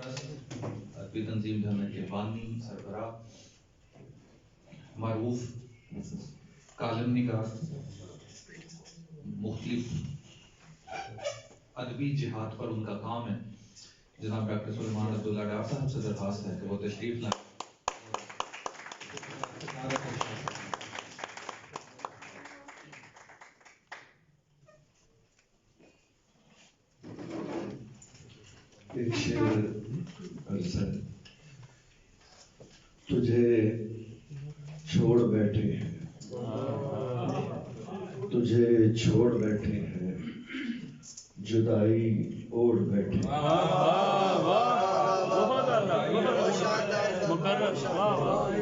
ادبی تنظیم جامعہ کے بانی سربراہ، معروف کالم نگار، مختلف ادبی جہاد پر ان کا کام ہے، جناب ڈاکٹر سلیمان عبداللہ ڈار صاحب سے درخواست ہے کہ وہ تشریف لائیں۔ ایک شعر عرض ہے، تجھے چھوڑ بیٹھے ہیں، تجھے چھوڑ بیٹھے ہیں، جدائی اوڑھ بیٹھے ہیں،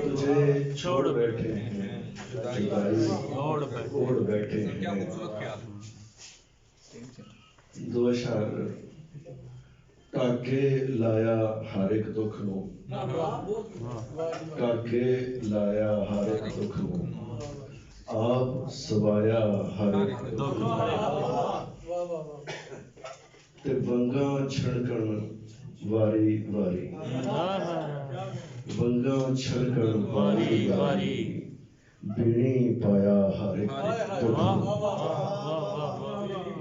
تجھے چھوڑ بیٹھے ہیں، جدائی اوڑھ بیٹھے ہیں۔ دو اشعار کاکے لایا ہر ایک دکھ نو، کاکے لایا ہر ایک دکھ نو، آپ سوایا ہر ایک دکھ نو، تے ونگاں چھڑکن واری واری، ونگاں چھڑکن واری واری، بینی پایا ہر ایک دکھ نو۔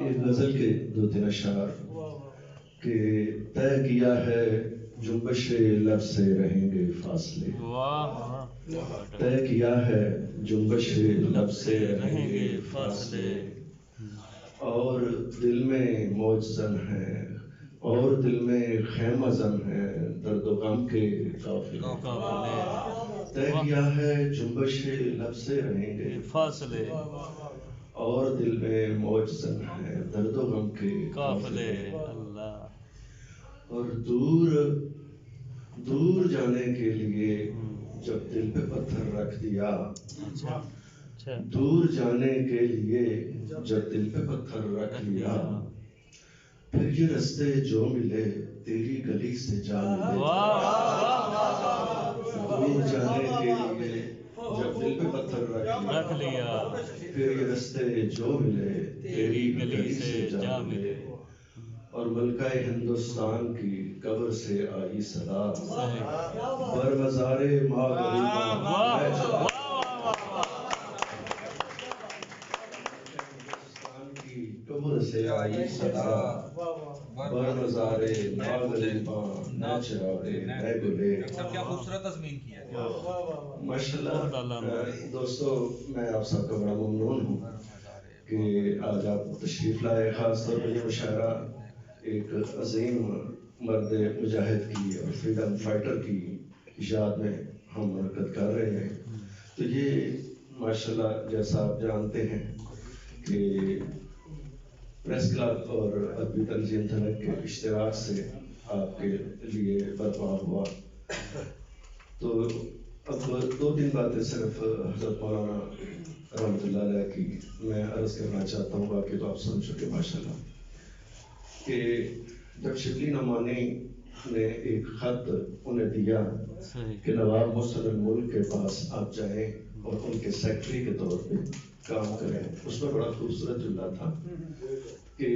یہ غزل کے دو تین اشعار کہ طے کیا ہے جنبش لب سے رہیں گے فاصلے، طے کیا ہے جنبش لب سے رہیں گے فاصلے، اور دل میں موج زن ہے، اور دل میں خیمہ زن ہے، درد و غم کے قافلے، طے کیا ہے جنبش لب سے رہیں گے فاصلے، اور دل میں موج زن ہے، درد و غم کے قافلے، اور دور دور جانے کے لیے جب دل پہ پتھر رکھ دیا، دور جانے کے لیے جب دل پہ پتھر رکھ دیا، پھر یہ رستے جو ملے تیری گلی سے جا ملے، دور جانے کے لیے جب دل پہ پتھر رکھ لیا، پھر یہ رستے جو ملے تیری گلی سے جا ملے، اور ملکہ ہندوستان کی قبر سے آئی صدا، بر مزار ماں غریباں میں چلا، ہندوستان کی قبر سے آئی صدا، بر مزار ماں غریباں میں چراغے میں گلے۔ کیا خوبصورت تضمین کی ہے ماشاءاللہ۔ دوستو، میں آپ سب کا بڑا ممنون ہوں کہ آج آپ تشریف لائے، خاص طور پر یہ مشاعرہ ایک عظیم مرد مجاہد کی اور فریڈم فائٹر کی یاد میں ہم منعقد کر رہے ہیں۔ تو یہ ماشاءاللہ جیسا آپ جانتے ہیں کہ پریس کلب اور ادبی تنظیم دھنک کے اشتراک سے آپ کے لیے برپا ہوا۔ تو اب دو تین باتیں صرف حضرت مولانا رحمۃ اللہ علیہ کی میں عرض کرنا چاہتا ہوں، باقی تو آپ سن چکے ماشاءاللہ، کہ جب شبلی نعمانی نے ایک خط انہیں دیا کہ نواب محسن الملک کے پاس آپ جائیں اور ان کے سیکرٹری کے طور پہ کام کریں، اس میں بڑا خوبصورت جملہ تھا کہ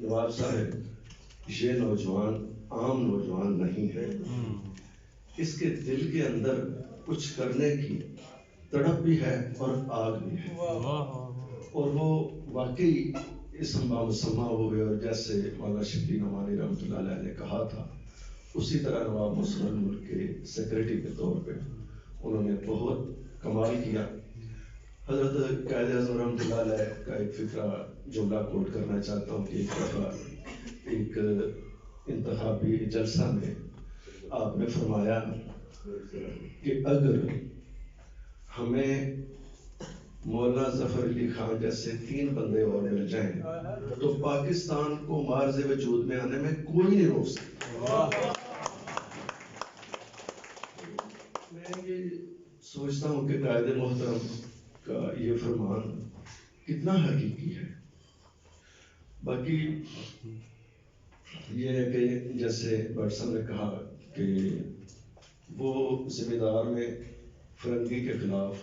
نواب صاحب، یہ نوجوان عام نوجوان نہیں ہے، اس کے دل کے اندر کچھ کرنے کی تڑپ بھی ہے اور آگ بھی ہے، اور وہ واقعی اس ہم سما ہوئے، اور جیسے مولانا شبلی نعمانی رحمۃ اللہ علیہ نے کہا تھا اسی طرح نواب محسن الملک کے سیکرٹری کے طور پہ انہوں نے بہت کمال کیا۔ حضرت قائد اعظم رحمۃ اللہ علیہ کا ایک فقرہ جملہ کوٹ کرنا چاہتا ہوں کہ ایک دفعہ ایک انتخابی جلسہ میں آپ نے فرمایا کہ اگر ہمیں مولانا ظفر علی خان جیسے 3 بندے اور مل جائیں تو پاکستان کو مارز وجود میں آنے میں کوئی نہیں روک سکتا۔ میں یہ سوچتا ہوں کہ قائد محترم کا یہ فرمان کتنا حقیقی ہے۔ باقی یہ ہے کہ جیسے بٹ صاحب نے کہا کہ وہ ذمہ دار میں فرنگی کے خلاف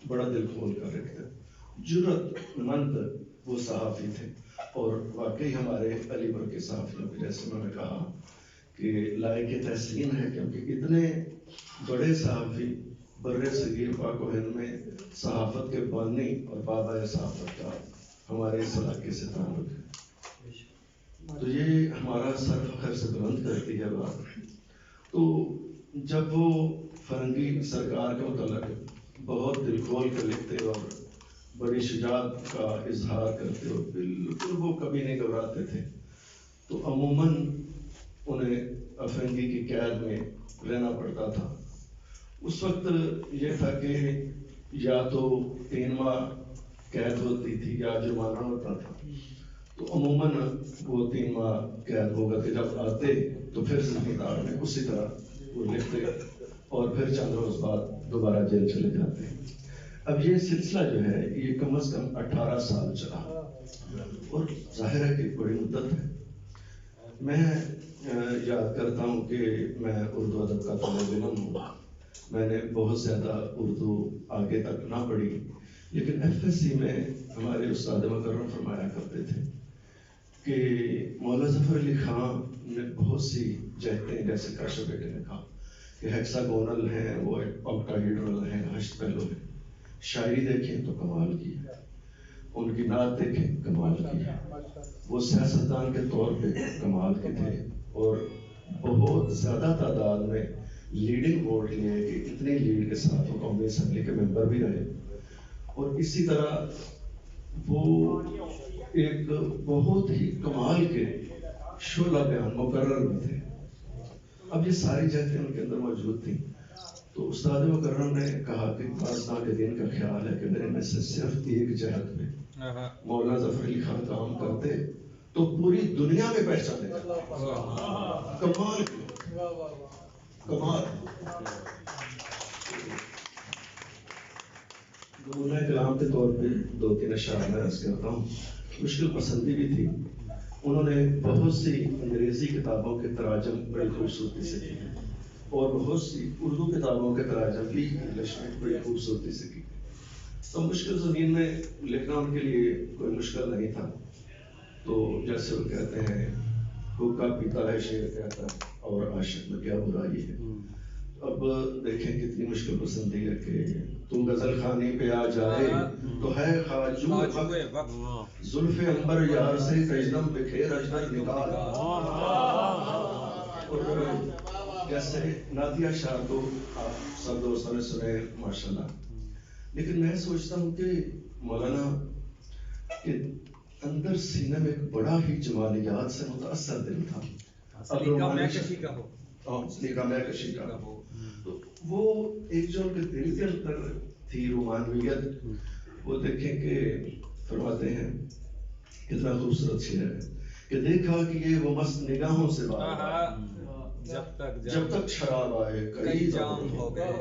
بڑا دل کھول کر رکھتے، جرأت مند وہ صحافی تھے، اور واقعی ہمارے علی گڑھ کے صحافیوں کے جیسے انہوں نے کہا کہ لائق تحسین ہے، کیونکہ اتنے بڑے صحافی بر صغیر پاک و ہند میں صحافت کے بانی اور بابا صحافت کا ہمارے اس علاقے سے تعلق ہے، تو یہ ہمارا سر فخر سے بلند کرتی ہے بات۔ تو جب وہ فرنگی سرکار کے متعلق بہت دل کھول کر لکھتے اور بڑی شجاعت کا اظہار کرتے اور بالکل وہ کبھی نہیں گھبراتے تھے، تو عموماً انہیں افرنگی کی قید میں رہنا پڑتا تھا۔ اس وقت یہ تھا کہ یا تو 3 ماہ قید ہوتی تھی یا جرمانہ ہوتا تھا، تو عموماً وہ 3 ماہ قید ہوگا کہ جب آتے تو پھر زمیندار میں اسی طرح وہ لکھتے اور پھر چند روز بعد دوبارہ جیل چلے جاتے۔ اب یہ سلسلہ جو ہے یہ کم از کم 18 سال چلا، اور ظاہر ہے کہ بڑی مدت ہے۔ میں یاد کرتا ہوں کہ میں اردو ادب کا طالب علم ہوں، میں نے بہت زیادہ اردو آگے تک نہ پڑھی، لیکن ایف ایس سی میں ہمارے استاد مکرم فرمایا کرتے تھے کہ مولانا ظفر علی خان نے بہت سی جہتیں، جیسے کاشف بیٹے نے کہا کہ ہیکساگونل ہیں، وہ آکٹاہیڈرل ہیں، ہشت پہلو ہیں۔ شاعری دیکھیں تو کمال کی ہے، ان کی نعت دیکھیں کمال کی ہے، وہ سیاستدان کے طور پہ کمال کے تھے، اور بہت زیادہ تعداد میں لیڈنگ ووٹ لیے کہ اتنی لیڈ کے ساتھ وہ قومی اسمبلی کے ممبر بھی رہے، اور اسی طرح وہ ایک بہت ہی کمال کے شعلہ بیان مقرر بھی تھے۔ اب یہ ساری جہتیں ان کے اندر موجود تھیں، تو استاد مکرم نے کہا کہ پاکستان کے دین کا خیال ہے کہ میرے میں سے صرف ایک جہت میں مولانا ظفر علی خان کام کرتے تو پوری دنیا میں پہچانے جاتے۔ کمال کمال نمونہ کلام کے طور پہ 2-3 اشعار میں عرض کرتا ہوں۔ مشکل پسندی بھی تھی، انہوں نے بہت سی انگریزی کتابوں کے تراجم بڑی خوبصورتی سے کی، اور بہت سی اردو کتابوں کے تراجم بھی انگلش میں بڑی خوبصورتی سے کی۔ تو مشکل زمین میں لکھنا ان کے لیے کوئی مشکل نہیں تھا۔ تو جیسے وہ کہتے ہیں، حقہ پیتا ہے شیر کہتا ہے اور عاشق میں کیا برائی ہے۔ اب دیکھیں کتنی مشکل پسندی ہے کہ تو غزل خانی پہ آ جائے تو ہے خواجو وقت، زلف عنبر یار سے کجدم بکھیر اجدر نکال۔ اور جیسے نعتیہ شعر تو آپ سب دوستوں نے سنے ماشاءاللہ، لیکن میں سوچتا ہوں کہ مولانا کے اندر سینے میں ایک بڑا ہی جمالیات سے متاثر دل تھا، سلیقہ کشی کا، تو وہ ایک جو ان کے دل کے اندر تھی رومانویت، وہ دیکھیں کہ فرماتے ہیں کتنا خوبصورت شعر ہے کہ دیکھا کہ یہ وہ مست نگاہوں سے بات جب تک شراب آئے کئی جام ہو گئے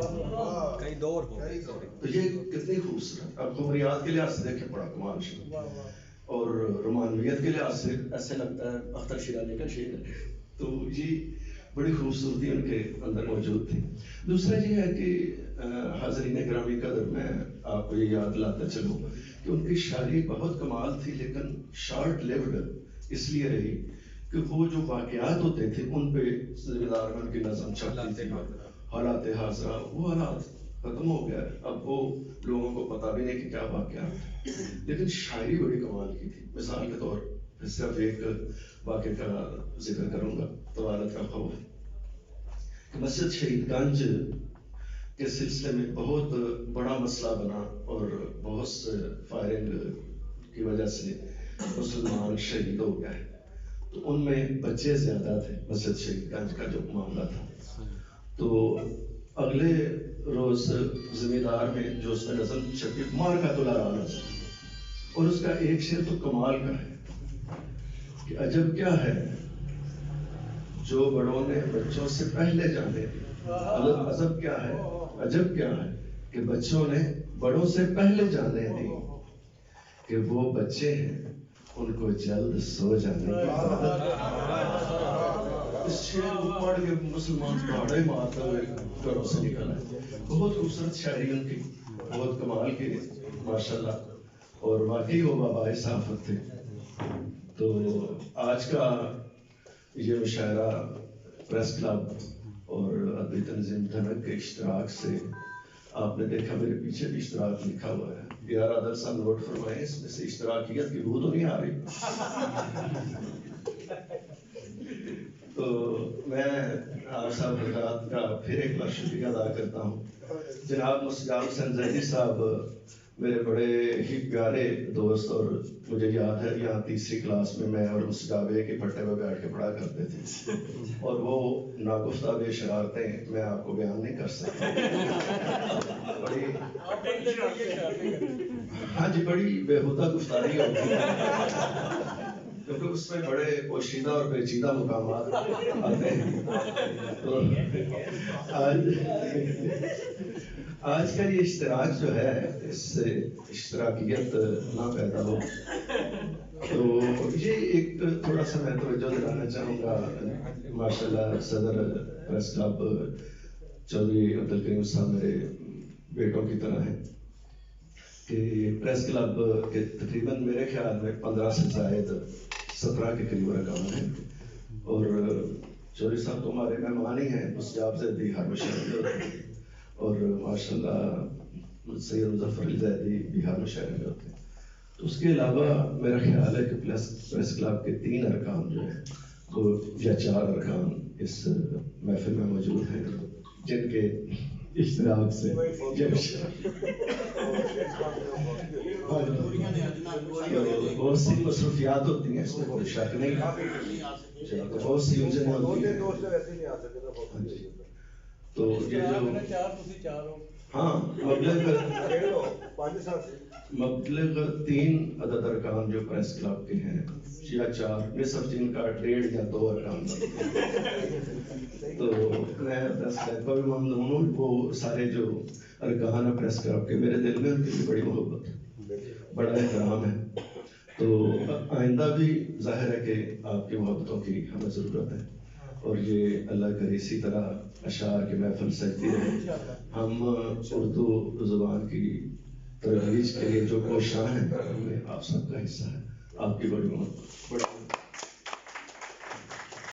کئی دور ہو گئے۔ تو یہ کتنی خوبصورت، اب خبریات کے لحاظ سے دیکھیں بڑا کمال شعر، اور رومانویت کے لحاظ سے ایسے لگتا ہے اختر شیرازی کا شعر ہے۔ تو یہ بڑی خوبصورتی ان کے اندر موجود تھی۔ دوسرا یہ ہے کہ حاضرین گرامی قدر میں آپ کو یہ یاد لاتا چلوں کہ ان کی شاعری بہت کمال تھی، لیکن شارٹ لیوڈ اس لیے رہی کہ وہ جو واقعات ہوتے تھے ان پہ ذمہ دار ان کی نظم چھپتی تھی، حالات حاضرہ، وہ حالات ختم ہو گیا، اب وہ لوگوں کو پتہ بھی نہیں کہ کیا واقعات، لیکن شاعری بڑی کمال کی تھی۔ مثال کے طور پر صرف ایک واقعے کا ذکر کروں گا، طوالت کا خوف، کہ مسجد شہید گنج کے سلسلے میں بہت بڑا مسئلہ بنا، اور بہت سے فائرنگ کی وجہ سے مسلمان شہید ہو گئے، تو ان میں بچے زیادہ تھے۔ مسجد شہید گنج کا جو معاملہ تھا، تو اگلے روز زمیندار میں جو اس میں نظم چھپی، مار کا تلارا نظم، اور اس کا ایک شعر تو کمال کا ہے کہ عجب کیا ہے جو بڑوں نے بچوں سے پہلے جانے دی، عجب کیا ہے، عجب کیا ہے کہ بچوں نے بڑوں سے پہلے جانے دی، کہ وہ بچے ہیں ان کو جلد سو جانے دی۔ اس شعر کو پڑھ کے مسلمان پہاڑے مارتا ہوئے گھروں سے نکلا ہے۔ بہت خوبصورت شاعری ان کی، بہت کمال کی ماشاءاللہ، اور واقعی وہ بابائے صحافت تھے۔ تو آج کا یہ مشاعرہ پریس کلب اور ادبی تنظیم دھنک کے اشتراک سے آپ نے دیکھا میرے پیچھے بھی اشتراک لکھا ہوا ہے. یار عادل صاحب نوٹ فرمائیں, اس میں سے اشتراکیت کی بو تو نہیں آ رہی؟ تو میں آپ صاحب حضرات کا پھر ایک بار شکریہ ادا کرتا ہوں. جناب مستجاب حسین زیدی صاحب میرے بڑے ہی پیارے دوست, اور مجھے یاد ہے یہاں تیسری کلاس میں اور مستجابے کے پٹے پہ بیٹھ کے پڑھا کرتے تھے, اور وہ ناگفتہ بے شرارتیں میں آپ کو بیان نہیں کر سکتا. ہاں جی, بڑی بےہودہ گفتاری ہوتی ہے کیونکہ اس میں بڑے پوشیدہ اور پیچیدہ مقامات آتے ہیں. تو آج کا یہ اشتراک جو ہے, اس سے اشتراکیت نہ پیدا ہو. تو یہ ایک تھوڑا سا میں توجہ دلانا چاہوں گا. ماشاءاللہ صدر پریس کلب چودھری عبدالکریم صاحب میرے بیٹوں کی طرح ہیں کہ پریس کلب کے تقریباً میرے خیال میں 15 سے زائد 17 کے قریب رکام ہیں, اور چودھری صاحب تو ہمارے مہمان ہی ہیں, مستجاب زیدی ہر میں شامل ہوتے ہیں, اور ماشاءاللہ سید مظفر علی زیدی بہار میں شامل ہوتے ہیں. تو اس کے علاوہ میرا خیال ہے کہ پریس کلب کے 3 ارکان جو ہیں وہ یا 4 ارکان اس محفل میں موجود ہیں, جن کے اشتراک سے بہت سی مصروفیات ہوتی ہیں, اس میں کوئی شک نہیں, بہت سی الجھنیں ہوتی ہیں. تو یہ جو ہاں مبلغ 3 عدد ارکان جو پریس کلب کے ہیں یا 4 نصف جن کا 1.5 یا 2 ارکان بنتے ہیں. تو میں پریس کلب کا بھی ممنون ہوں. وہ سارے جو ارکان ہیں پریس کلب کے, میرے دل میں ان کی بھی بڑی محبت ہے, بڑا احترام ہے. تو آئندہ بھی ظاہر ہے کہ آپ کی محبتوں کی ہمیں ضرورت ہے, اور یہ اللہ کرے اسی طرح اشعار کی محفل سجتی رہے. ہم اردو زبان کی ترویج کے لیے جو کوشاں ہیں, آپ سب کا حصہ ہے. آپ کی بڑی محبت.